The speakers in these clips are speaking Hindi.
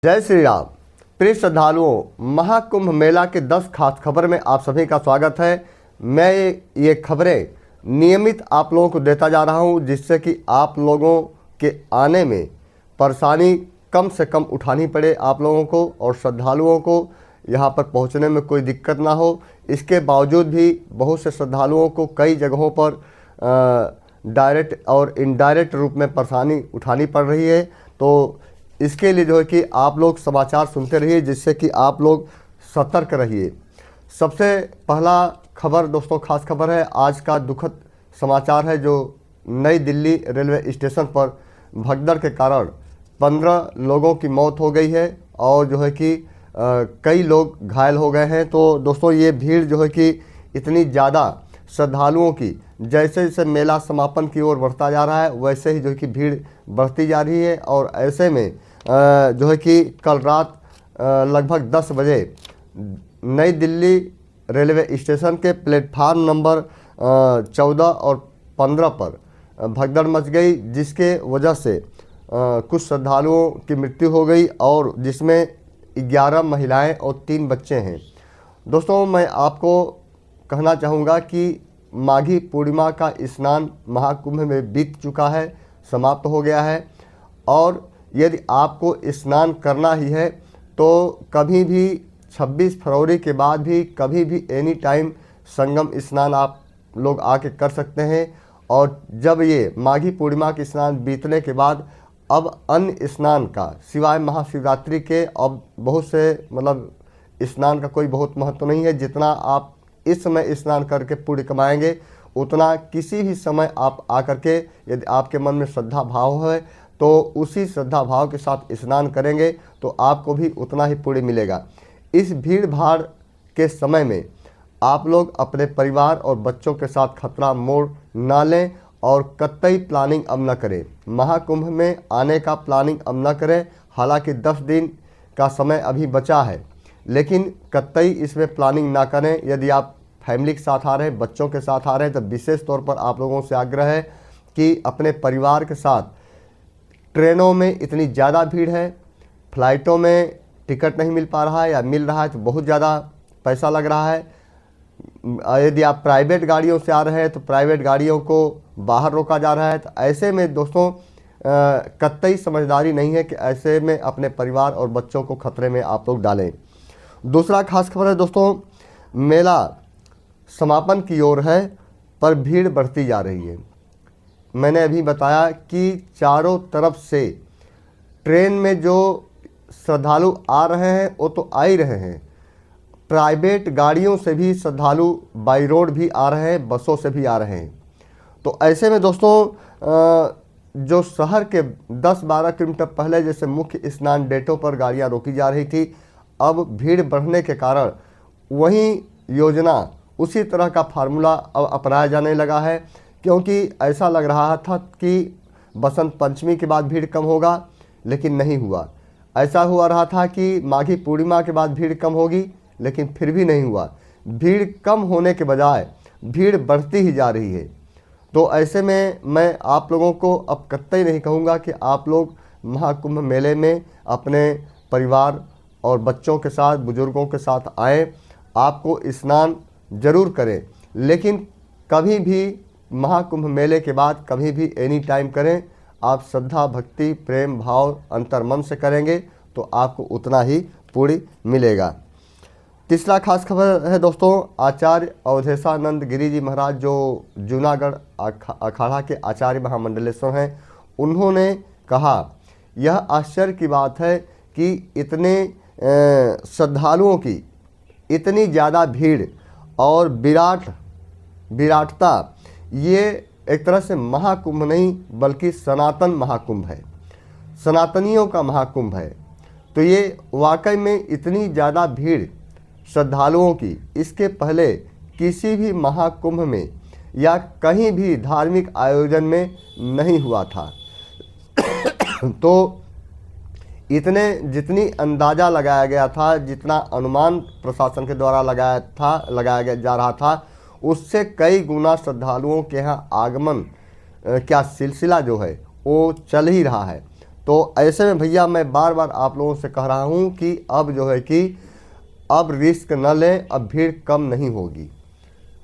जय श्री राम। प्रिय श्रद्धालुओं, महाकुंभ मेला के 10 खास खबर में आप सभी का स्वागत है। मैं ये खबरें नियमित आप लोगों को देता जा रहा हूं, जिससे कि आप लोगों के आने में परेशानी कम से कम उठानी पड़े आप लोगों को और श्रद्धालुओं को यहां पर पहुंचने में कोई दिक्कत ना हो। इसके बावजूद भी बहुत से श्रद्धालुओं को कई जगहों पर डायरेक्ट और इनडायरेक्ट रूप में परेशानी उठानी पड़ रही है। तो इसके लिए जो है कि आप लोग समाचार सुनते रहिए, जिससे कि आप लोग सतर्क रहिए। सबसे पहला खबर दोस्तों, खास खबर है, आज का दुखद समाचार है जो नई दिल्ली रेलवे स्टेशन पर भगदड़ के कारण 15 लोगों की मौत हो गई है और जो है कि कई लोग घायल हो गए हैं। तो दोस्तों, ये भीड़ जो है कि इतनी ज़्यादा श्रद्धालुओं की जैसे जैसे मेला समापन की ओर बढ़ता जा रहा है, वैसे ही जो है कि भीड़ बढ़ती जा रही है। और ऐसे में जो है कि कल रात लगभग 10 बजे नई दिल्ली रेलवे स्टेशन के प्लेटफार्म नंबर 14 और 15 पर भगदड़ मच गई, जिसके वजह से कुछ श्रद्धालुओं की मृत्यु हो गई और जिसमें 11 महिलाएं और 3 बच्चे हैं। दोस्तों, मैं आपको कहना चाहूँगा कि माघी पूर्णिमा का स्नान महाकुंभ में बीत चुका है, समाप्त हो गया है। और यदि आपको स्नान करना ही है तो कभी भी 26 फरवरी के बाद भी कभी भी एनी टाइम संगम स्नान आप लोग आके कर सकते हैं। और जब ये माघी पूर्णिमा के स्नान बीतने के बाद अब अन्य स्नान का सिवाय महाशिवरात्रि के अब बहुत से स्नान का कोई बहुत महत्व नहीं है। जितना आप इस समय स्नान करके पुण्य कमाएंगे, उतना किसी भी समय आप आकर के यदि आपके मन में श्रद्धा भाव है तो उसी श्रद्धा भाव के साथ स्नान करेंगे तो आपको भी उतना ही पुण्य मिलेगा। इस भीड़ भाड़ के समय में आप लोग अपने परिवार और बच्चों के साथ खतरा मोड़ ना लें और कतई प्लानिंग अब न करें। महाकुंभ में आने का प्लानिंग अब न करें। हालांकि 10 दिन का समय अभी बचा है, लेकिन कतई इसमें प्लानिंग ना करें। यदि आप फैमिली के साथ आ रहे हैं, बच्चों के साथ आ रहे हैं, तो विशेष तौर पर आप लोगों से आग्रह है कि अपने परिवार के साथ ट्रेनों में इतनी ज़्यादा भीड़ है, फ्लाइटों में टिकट नहीं मिल पा रहा है या मिल रहा है तो बहुत ज़्यादा पैसा लग रहा है। यदि आप प्राइवेट गाड़ियों से आ रहे हैं तो प्राइवेट गाड़ियों को बाहर रोका जा रहा है। तो ऐसे में दोस्तों कतई समझदारी नहीं है कि ऐसे में अपने परिवार और बच्चों को खतरे में आप लोग डालें। दूसरा खास खबर है दोस्तों, मेला समापन की ओर है पर भीड़ बढ़ती जा रही है। मैंने अभी बताया कि चारों तरफ से ट्रेन में जो श्रद्धालु आ रहे हैं वो तो आ ही रहे हैं, प्राइवेट गाड़ियों से भी श्रद्धालु बाई रोड भी आ रहे हैं, बसों से भी आ रहे हैं। तो ऐसे में दोस्तों जो शहर के 10-12 किलोमीटर पहले जैसे मुख्य स्नान डेटों पर गाड़ियां रोकी जा रही थी, अब भीड़ बढ़ने के कारण वही योजना उसी तरह का फार्मूला अब अपनाया जाने लगा है। क्योंकि ऐसा लग रहा था कि बसंत पंचमी के बाद भीड़ कम होगा, लेकिन नहीं हुआ। ऐसा हुआ रहा था कि माघी पूर्णिमा के बाद भीड़ कम होगी, लेकिन फिर भी नहीं हुआ। भीड़ कम होने के बजाय भीड़ बढ़ती ही जा रही है। तो ऐसे में मैं आप लोगों को अब कतई नहीं कहूँगा कि आप लोग महाकुंभ मेले में अपने परिवार और बच्चों के साथ, बुजुर्गों के साथ आएँ। आपको स्नान जरूर करें, लेकिन कभी भी महाकुंभ मेले के बाद कभी भी एनी टाइम करें। आप श्रद्धा, भक्ति, प्रेम भाव अंतर्मन से करेंगे तो आपको उतना ही पुण्य मिलेगा। तीसरा खास खबर है दोस्तों, आचार्य अवधेशानंद गिरी जी महाराज जो जूनागढ़ अखाड़ा के आचार्य महामंडलेश्वर हैं, उन्होंने कहा यह आश्चर्य की बात है कि इतने श्रद्धालुओं की इतनी ज़्यादा भीड़ और विराटता, ये एक तरह से महाकुंभ नहीं बल्कि सनातन महाकुंभ है, सनातनियों का महाकुंभ है। तो ये वाकई में इतनी ज़्यादा भीड़ श्रद्धालुओं की इसके पहले किसी भी महाकुंभ में या कहीं भी धार्मिक आयोजन में नहीं हुआ था। तो जितनी अंदाज़ा लगाया गया था, जितना अनुमान प्रशासन के द्वारा लगाया जा रहा था, उससे कई गुना श्रद्धालुओं के यहाँ आगमन क्या सिलसिला जो है वो चल ही रहा है। तो ऐसे में भैया मैं बार बार आप लोगों से कह रहा हूँ कि अब जो है कि अब रिस्क न लें, अब भीड़ कम नहीं होगी,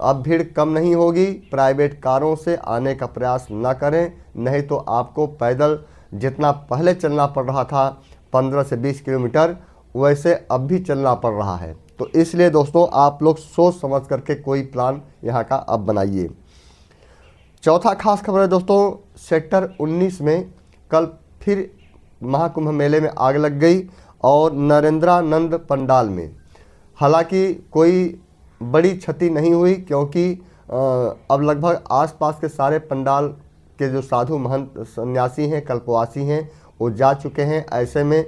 अब भीड़ कम नहीं होगी। प्राइवेट कारों से आने का प्रयास न करें, नहीं तो आपको पैदल जितना पहले चलना पड़ रहा था 15 से 20 किलोमीटर, वैसे अब भी चलना पड़ रहा है। तो इसलिए दोस्तों आप लोग सोच समझ करके कोई प्लान यहाँ का अब बनाइए। चौथा खास खबर है दोस्तों, सेक्टर 19 में कल फिर महाकुंभ मेले में आग लग गई और नरेंद्रानंद पंडाल में। हालांकि कोई बड़ी क्षति नहीं हुई, क्योंकि अब लगभग आसपास के सारे पंडाल के जो साधु महंत सन्यासी हैं, कल्पवासी हैं, वो जा चुके हैं। ऐसे में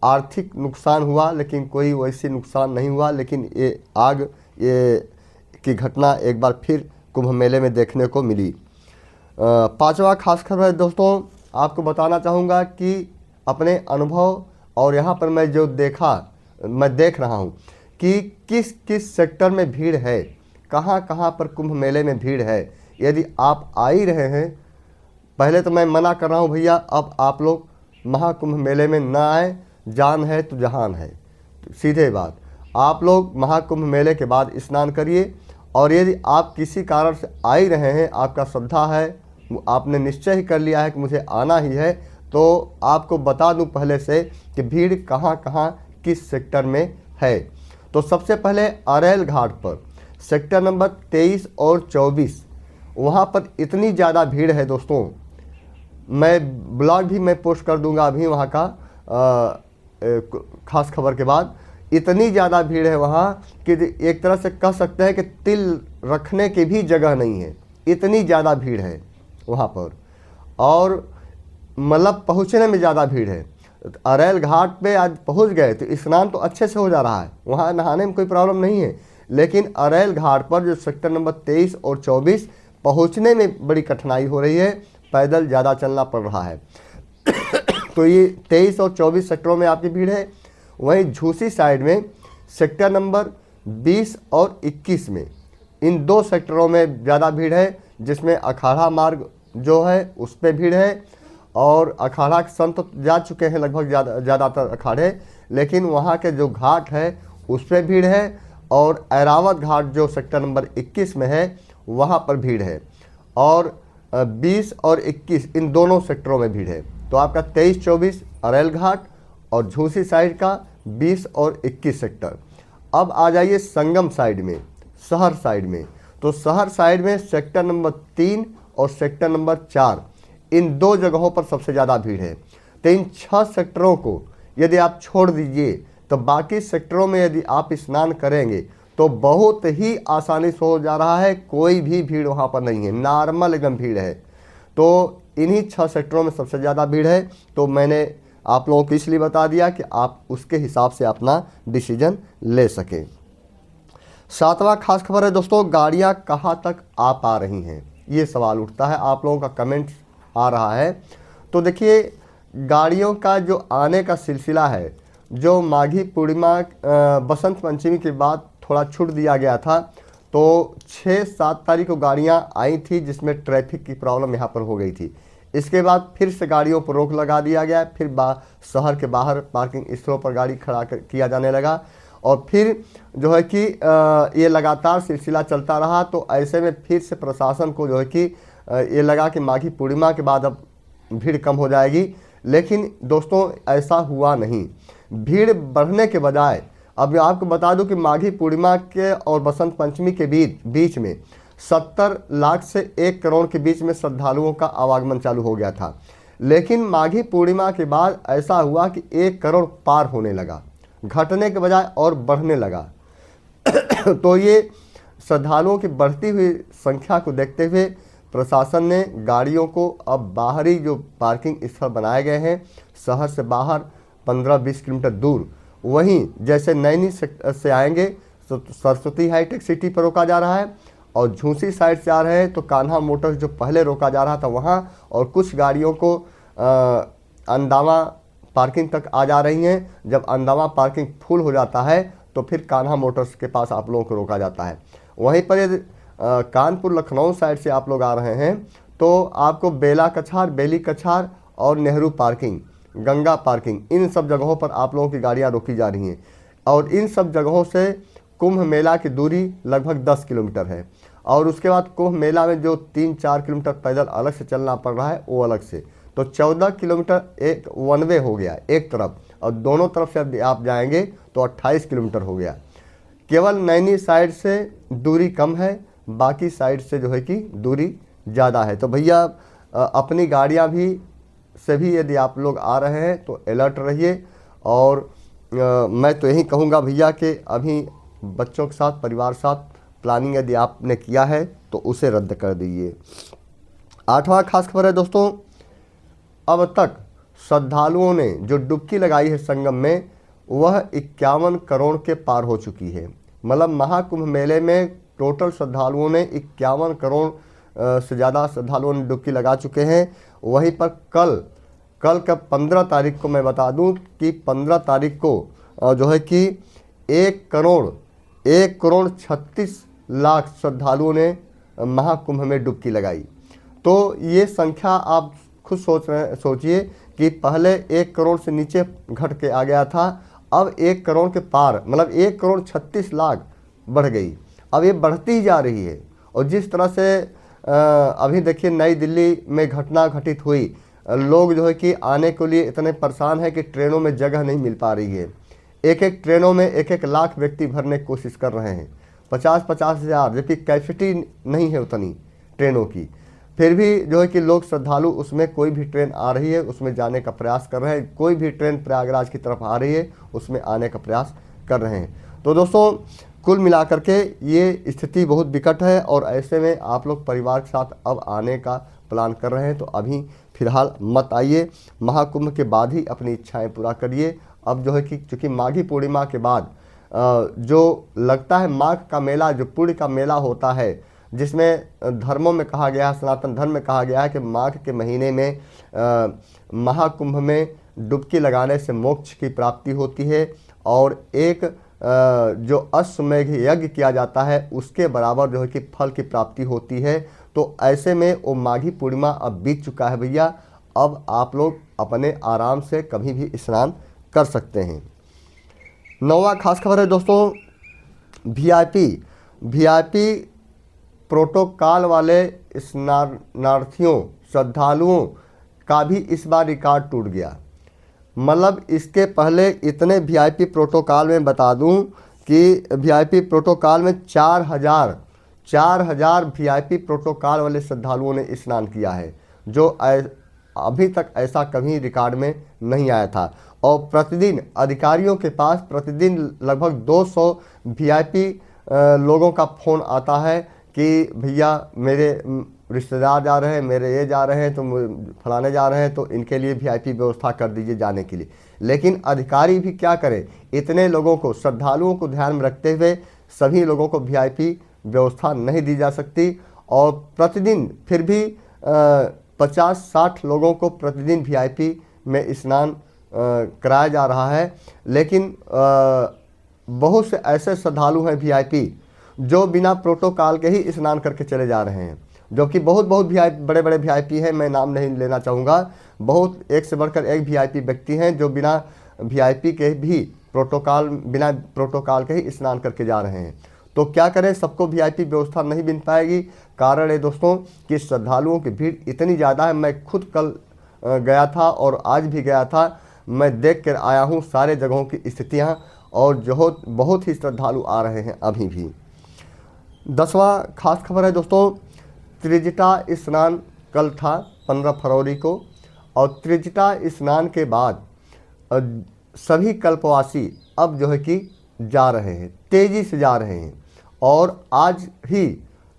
आर्थिक नुकसान हुआ, लेकिन कोई वैसी नुकसान नहीं हुआ। लेकिन ये आग की घटना एक बार फिर कुंभ मेले में देखने को मिली। पांचवा खास खबर है दोस्तों, आपको बताना चाहूँगा कि अपने अनुभव और यहाँ पर मैं जो मैं देख रहा हूँ कि किस किस सेक्टर में भीड़ है, कहाँ कहाँ पर कुंभ मेले में भीड़ है। यदि आप आ ही रहे हैं, पहले तो मैं मना कर रहा हूँ भैया, अब आप लोग महाकुंभ मेले में ना आए, जान है तो जहान है। तो सीधे बात, आप लोग महाकुंभ मेले के बाद स्नान करिए। और यदि आप किसी कारण से आ ही रहे हैं, आपका श्रद्धा है, आपने निश्चय ही कर लिया है कि मुझे आना ही है, तो आपको बता दूं पहले से कि भीड़ कहाँ कहाँ किस सेक्टर में है। तो सबसे पहले अरेल घाट पर सेक्टर नंबर 23 और 24, वहाँ पर इतनी ज़्यादा भीड़ है दोस्तों, मैं ब्लॉग भी मैं पोस्ट कर दूंगा अभी वहाँ का खास खबर के बाद। इतनी ज़्यादा भीड़ है वहाँ कि एक तरह से कह सकते हैं कि तिल रखने की भी जगह नहीं है, इतनी ज़्यादा भीड़ है वहाँ पर। और मतलब पहुँचने में ज़्यादा भीड़ है। अरेल घाट पे आज पहुँच गए तो स्नान तो अच्छे से हो जा रहा है, वहाँ नहाने में कोई प्रॉब्लम नहीं है। लेकिन अरेल घाट पर जो सेक्टर नंबर 23 और 24 पहुँचने में बड़ी कठिनाई हो रही है, पैदल ज़्यादा चलना पड़ रहा है। तो ये 23 और 24 सेक्टरों में आपकी भीड़ है। वहीं झूसी साइड में सेक्टर नंबर 20 और 21 में, इन दो सेक्टरों में ज़्यादा भीड़ है, जिसमें अखाड़ा मार्ग जो है उस पर भीड़ है। और अखाड़ा के संत जा चुके हैं लगभग ज़्यादातर अखाड़े, लेकिन वहाँ के जो घाट है उस पर भीड़ है। और ऐरावत घाट जो सेक्टर नंबर 21 में है वहाँ पर भीड़ है। और 20 और 21 इन दोनों सेक्टरों में भीड़ है। तो आपका 23-24 अरेल घाट और झूसी साइड का 20 और 21 सेक्टर। अब आ जाइए संगम साइड में, शहर साइड में। तो शहर साइड में सेक्टर नंबर 3 और सेक्टर नंबर 4, इन दो जगहों पर सबसे ज़्यादा भीड़ है। तो इन 6 सेक्टरों को यदि आप छोड़ दीजिए तो बाकी सेक्टरों में यदि आप स्नान करेंगे तो बहुत ही आसानी से हो जा रहा है, कोई भी भीड़ वहाँ पर नहीं है, नॉर्मल एकदम भीड़ है। तो इन्हीं 6 सेक्टरों में सबसे ज़्यादा भीड़ है। तो मैंने आप लोगों को इसलिए बता दिया कि आप उसके हिसाब से अपना डिसीजन ले सकें। 7वां खास खबर है दोस्तों, गाड़ियाँ कहाँ तक आ पा रही हैं, ये सवाल उठता है, आप लोगों का कमेंट आ रहा है। तो देखिए, गाड़ियों का जो आने का सिलसिला है, जो माघी पूर्णिमा बसंत पंचमी के बाद थोड़ा छूट दिया गया था, तो 6-7 तारीख को गाड़ियां आई थी, जिसमें ट्रैफिक की प्रॉब्लम यहां पर हो गई थी। इसके बाद फिर से गाड़ियों पर रोक लगा दिया गया, फिर शहर के बाहर पार्किंग स्थलों पर गाड़ी खड़ा किया जाने लगा। और फिर जो है कि ये लगातार सिलसिला चलता रहा। तो ऐसे में फिर से प्रशासन को जो है कि ये लगा कि माघी पूर्णिमा के बाद अब भीड़ कम हो जाएगी, लेकिन दोस्तों ऐसा हुआ नहीं। भीड़ बढ़ने के बजाय, अब आपको बता दूं कि माघी पूर्णिमा के और बसंत पंचमी के बीच में 70 लाख से 1 करोड़ के बीच में श्रद्धालुओं का आवागमन चालू हो गया था। लेकिन माघी पूर्णिमा के बाद ऐसा हुआ कि 1 करोड़ पार होने लगा, घटने के बजाय और बढ़ने लगा। तो ये श्रद्धालुओं की बढ़ती हुई संख्या को देखते हुए प्रशासन ने गाड़ियों को अब बाहरी जो पार्किंग स्थल बनाए गए हैं, शहर से बाहर 15-20 किलोमीटर दूर, वहीं जैसे नैनी से आएंगे तो सरस्वती हाईटेक सिटी पर रोका जा रहा है, और झूसी साइड से आ रहे हैं तो कान्हा मोटर्स जो पहले रोका जा रहा था वहाँ, और कुछ गाड़ियों को अंदावा पार्किंग तक आ जा रही हैं। जब अंदावा पार्किंग फुल हो जाता है तो फिर कान्हा मोटर्स के पास आप लोगों को रोका जाता है। वहीं पर यदि कानपुर लखनऊ साइड से आप लोग आ रहे हैं तो आपको बेला कछार, बेली कछार और नेहरू पार्किंग, गंगा पार्किंग, इन सब जगहों पर आप लोगों की गाड़ियां रोकी जा रही हैं। और इन सब जगहों से कुंभ मेला की दूरी लगभग 10 किलोमीटर है। और उसके बाद कुंभ मेला में जो 3-4 किलोमीटर पैदल अलग से चलना पड़ रहा है वो अलग से, तो 14 किलोमीटर एक वन वे हो गया एक तरफ, और दोनों तरफ से आप जाएंगे तो 28 किलोमीटर हो गया। केवल नैनी साइड से दूरी कम है, बाकी साइड से जो है कि दूरी ज़्यादा है। तो भैया अपनी गाड़ियाँ भी से भी यदि आप लोग आ रहे हैं तो अलर्ट रहिए। और मैं तो यही कहूँगा भैया कि अभी बच्चों के साथ, परिवार के साथ प्लानिंग यदि आपने किया है तो उसे रद्द कर दीजिए। 8वां खास खबर है दोस्तों, अब तक श्रद्धालुओं ने जो डुबकी लगाई है संगम में वह 51 करोड़ के पार हो चुकी है। मतलब महाकुंभ मेले में टोटल श्रद्धालुओं ने 51 करोड़ से ज़्यादा श्रद्धालुओं ने डुबकी लगा चुके हैं। वहीं पर कल का 15 तारीख को मैं बता दूं कि 15 तारीख को जो है कि 1 करोड़ 36 लाख श्रद्धालुओं ने महाकुंभ में डुबकी लगाई। तो ये संख्या आप खुद सोचिए कि पहले 1 करोड़ से नीचे घट के आ गया था, अब 1 करोड़ के पार, मतलब 1 करोड़ 36 लाख बढ़ गई। अब ये बढ़ती ही जा रही है। और जिस तरह से अभी देखिए नई दिल्ली में घटना घटित हुई, लोग जो है कि आने के लिए इतने परेशान हैं कि ट्रेनों में जगह नहीं मिल पा रही है। एक ट्रेनों में 1 लाख व्यक्ति भरने की कोशिश कर रहे हैं, 50 हज़ार, जबकि कैपेसिटी नहीं है उतनी ट्रेनों की। फिर भी जो है कि लोग श्रद्धालु उसमें कोई भी ट्रेन आ रही है उसमें जाने का प्रयास कर रहे हैं, कोई भी ट्रेन प्रयागराज की तरफ आ रही है उसमें आने का प्रयास कर रहे हैं। तो दोस्तों कुल मिलाकर के ये स्थिति बहुत विकट है। और ऐसे में आप लोग परिवार के साथ अब आने का प्लान कर रहे हैं तो अभी फ़िलहाल मत आइए, महाकुंभ के बाद ही अपनी इच्छाएं पूरा करिए। अब जो है कि चूँकि माघी पूर्णिमा के बाद जो लगता है माघ का मेला, जो पुण्य का मेला होता है, जिसमें धर्मों में कहा गया है, सनातन धर्म में कहा गया है कि माघ के महीने में महाकुंभ में डुबकी लगाने से मोक्ष की प्राप्ति होती है और एक जो अश्वमेघ यज्ञ किया जाता है उसके बराबर जो है कि फल की प्राप्ति होती है। तो ऐसे में वो माघी पूर्णिमा अब बीत चुका है भैया, अब आप लोग अपने आराम से कभी भी स्नान कर सकते हैं। 9वां खास खबर है दोस्तों, वीआईपी प्रोटोकॉल वाले स्नानार्थियों, श्रद्धालुओं का भी इस बार रिकॉर्ड टूट गया। मतलब इसके पहले इतने वीआईपी प्रोटोकॉल में बता दूं कि वीआईपी प्रोटोकॉल में 4,000 वीआईपी प्रोटोकॉल वाले श्रद्धालुओं ने स्नान किया है, जो अभी तक ऐसा कभी रिकॉर्ड में नहीं आया था। और प्रतिदिन अधिकारियों के पास प्रतिदिन लगभग 200 वीआईपी लोगों का फ़ोन आता है कि भैया मेरे रिश्तेदार जा रहे हैं, मेरे ये जा रहे हैं, तो फलाने जा रहे हैं, तो इनके लिए वीआईपी व्यवस्था कर दीजिए जाने के लिए। लेकिन अधिकारी भी क्या करें, इतने लोगों को, श्रद्धालुओं को ध्यान में रखते हुए सभी लोगों को वीआईपी व्यवस्था नहीं दी जा सकती। और प्रतिदिन फिर भी 50-60 लोगों को प्रतिदिन वीआईपी में स्नान कराया जा रहा है। लेकिन बहुत से ऐसे श्रद्धालु हैं वीआईपी जो बिना प्रोटोकॉल के ही स्नान करके चले जा रहे हैं, जो कि बहुत बड़े बड़े वीआईपी हैं, मैं नाम नहीं लेना चाहूँगा। बहुत एक से बढ़कर एक वीआईपी व्यक्ति हैं जो बिना वीआईपी के भी बिना प्रोटोकॉल के ही स्नान करके जा रहे हैं। तो क्या करें, सबको वीआईपी व्यवस्था नहीं मिल पाएगी। कारण है दोस्तों कि श्रद्धालुओं की भीड़ इतनी ज़्यादा है। मैं खुद कल गया था और आज भी गया था, मैं देख कर आया हूँ सारे जगहों की स्थितियाँ, और जो बहुत ही श्रद्धालु आ रहे हैं अभी भी। 10वां खास खबर है दोस्तों, त्रिजटा स्नान कल था 15 फरवरी को, और त्रिजटा स्नान के बाद सभी कल्पवासी अब जो है कि जा रहे हैं, तेज़ी से जा रहे हैं। और आज ही,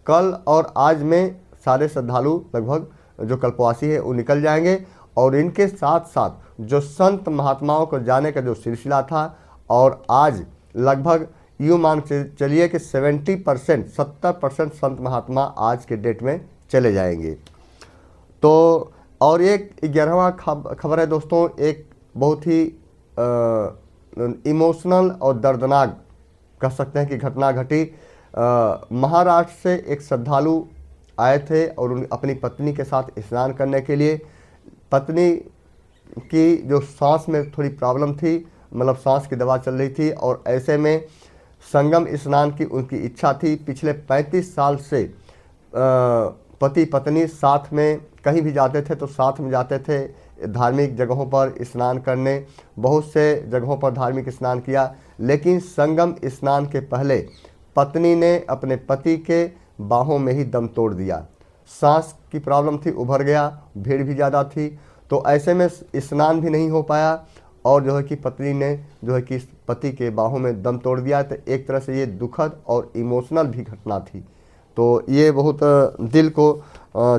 कल और आज में सारे श्रद्धालु लगभग जो कल्पवासी है वो निकल जाएंगे। और इनके साथ साथ जो संत महात्माओं को जाने का जो सिलसिला था, और आज लगभग यूँ मान चलिए कि 70% संत महात्मा आज के डेट में चले जाएंगे। तो और एक 11वां खबर है दोस्तों, एक बहुत ही इमोशनल और दर्दनाक कह सकते हैं कि घटना घटी। महाराष्ट्र से एक श्रद्धालु आए थे और अपनी पत्नी के साथ स्नान करने के लिए। पत्नी की जो सांस में थोड़ी प्रॉब्लम थी, मतलब सांस की दवा चल रही थी, और ऐसे में संगम स्नान की उनकी इच्छा थी। पिछले 35 साल से पति पत्नी साथ में कहीं भी जाते थे तो साथ में जाते थे धार्मिक जगहों पर स्नान करने। बहुत से जगहों पर धार्मिक स्नान किया, लेकिन संगम स्नान के पहले पत्नी ने अपने पति के बाहों में ही दम तोड़ दिया। सांस की प्रॉब्लम थी, उभर गया, भीड़ भी ज़्यादा थी, तो ऐसे में स्नान भी नहीं हो पाया और जो है कि पत्नी ने जो है कि पति के बाहों में दम तोड़ दिया। तो एक तरह से ये दुखद और इमोशनल भी घटना थी, तो ये बहुत दिल को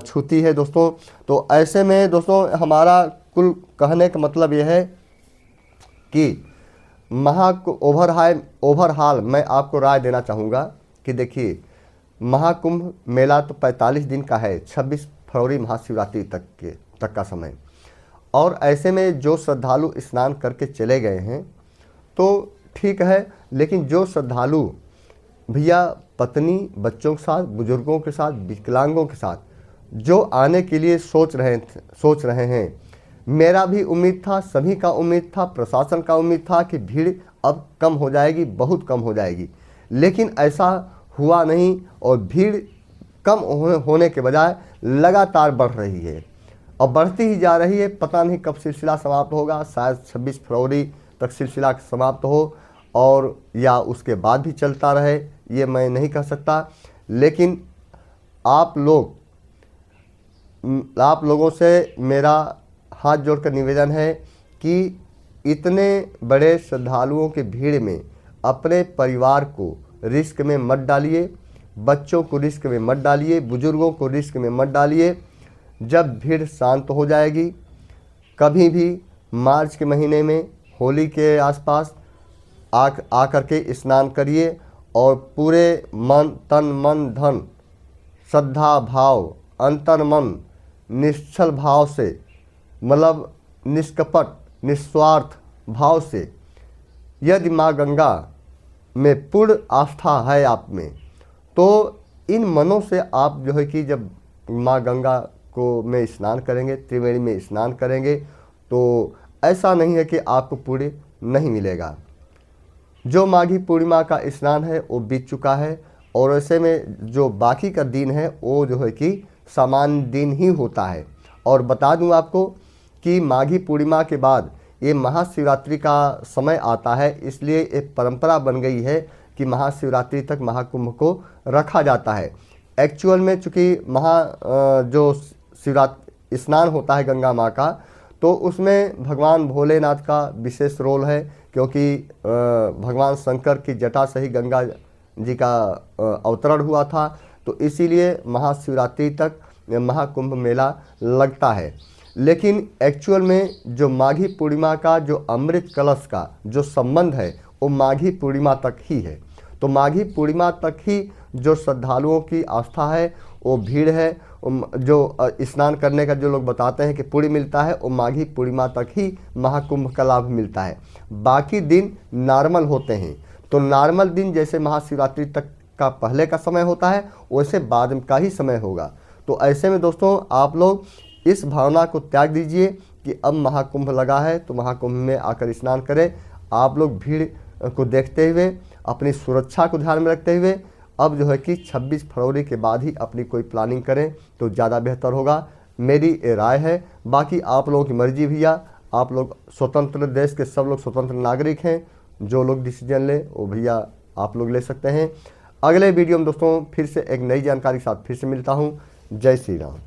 छूती है दोस्तों। तो ऐसे में दोस्तों हमारा कुल कहने का मतलब यह है कि ओवरहाल मैं आपको राय देना चाहूँगा कि देखिए, महाकुंभ मेला तो 45 दिन का है, 26 फरवरी महाशिवरात्रि तक का समय, और ऐसे में जो श्रद्धालु स्नान करके चले गए हैं तो ठीक है, लेकिन जो श्रद्धालु भैया पत्नी बच्चों के साथ, बुजुर्गों के साथ, विकलांगों के साथ जो आने के लिए सोच रहे हैं, मेरा भी उम्मीद था, सभी का उम्मीद था, प्रशासन का उम्मीद था कि भीड़ अब कम हो जाएगी, बहुत कम हो जाएगी, लेकिन ऐसा हुआ नहीं और भीड़ कम होने के बजाय लगातार बढ़ रही है और बढ़ती ही जा रही है। पता नहीं कब सिलसिला समाप्त होगा, शायद 26 फरवरी तक सिलसिला समाप्त हो और या उसके बाद भी चलता रहे, ये मैं नहीं कह सकता। लेकिन आप लोगों से मेरा हाथ जोड़कर निवेदन है कि इतने बड़े श्रद्धालुओं की भीड़ में अपने परिवार को रिस्क में मत डालिए, बच्चों को रिस्क में मत डालिए, बुजुर्गों को रिस्क में मत डालिए। जब भीड़ शांत हो जाएगी, कभी भी मार्च के महीने में होली के आसपास आकर के स्नान करिए और पूरे तन मन धन श्रद्धा भाव अंतर मन निश्चल भाव से, मतलब निष्कपट निस्वार्थ भाव से, यदि माँ गंगा में पूर्ण आस्था है आप में, तो इन मनों से आप जो है कि जब माँ गंगा को में स्नान करेंगे, त्रिवेणी में स्नान करेंगे, तो ऐसा नहीं है कि आपको पुण्य नहीं मिलेगा। जो माघी पूर्णिमा का स्नान है वो बीत चुका है और ऐसे में जो बाकी का दिन है वो जो है कि सामान्य दिन ही होता है। और बता दूं आपको कि माघी पूर्णिमा के बाद ये महाशिवरात्रि का समय आता है, इसलिए एक परंपरा बन गई है कि महाशिवरात्रि तक महाकुंभ को रखा जाता है। एक्चुअल में चूँकि जो शिवरात्रि स्नान होता है गंगा माँ का, तो उसमें भगवान भोलेनाथ का विशेष रोल है, क्योंकि भगवान शंकर की जटा से ही गंगा जी का अवतरण हुआ था, तो इसीलिए महाशिवरात्रि तक महाकुंभ मेला लगता है। लेकिन एक्चुअल में जो माघी पूर्णिमा का जो अमृत कलश का जो संबंध है वो माघी पूर्णिमा तक ही है। तो माघी पूर्णिमा तक ही जो श्रद्धालुओं की आस्था है, वो भीड़ है, जो स्नान करने का जो लोग बताते हैं कि पुण्य मिलता है, वो माघी पूर्णिमा तक ही महाकुंभ का लाभ मिलता है। बाकी दिन नॉर्मल होते हैं, तो नॉर्मल दिन जैसे महाशिवरात्रि तक का पहले का समय होता है वैसे बाद का ही समय होगा। तो ऐसे में दोस्तों आप लोग इस भावना को त्याग दीजिए कि अब महाकुंभ लगा है तो महाकुंभ में आकर स्नान करें। आप लोग भीड़ को देखते हुए अपनी सुरक्षा को ध्यान में रखते हुए अब जो है कि 26 फरवरी के बाद ही अपनी कोई प्लानिंग करें तो ज़्यादा बेहतर होगा, मेरी ये राय है। बाकी आप लोगों की मर्जी भैया, आप लोग स्वतंत्र, देश के सब लोग स्वतंत्र नागरिक हैं, जो लोग डिसीजन लें वो भैया आप लोग ले सकते हैं। अगले वीडियो में दोस्तों फिर से एक नई जानकारी के साथ फिर से मिलता हूँ। जय श्री राम।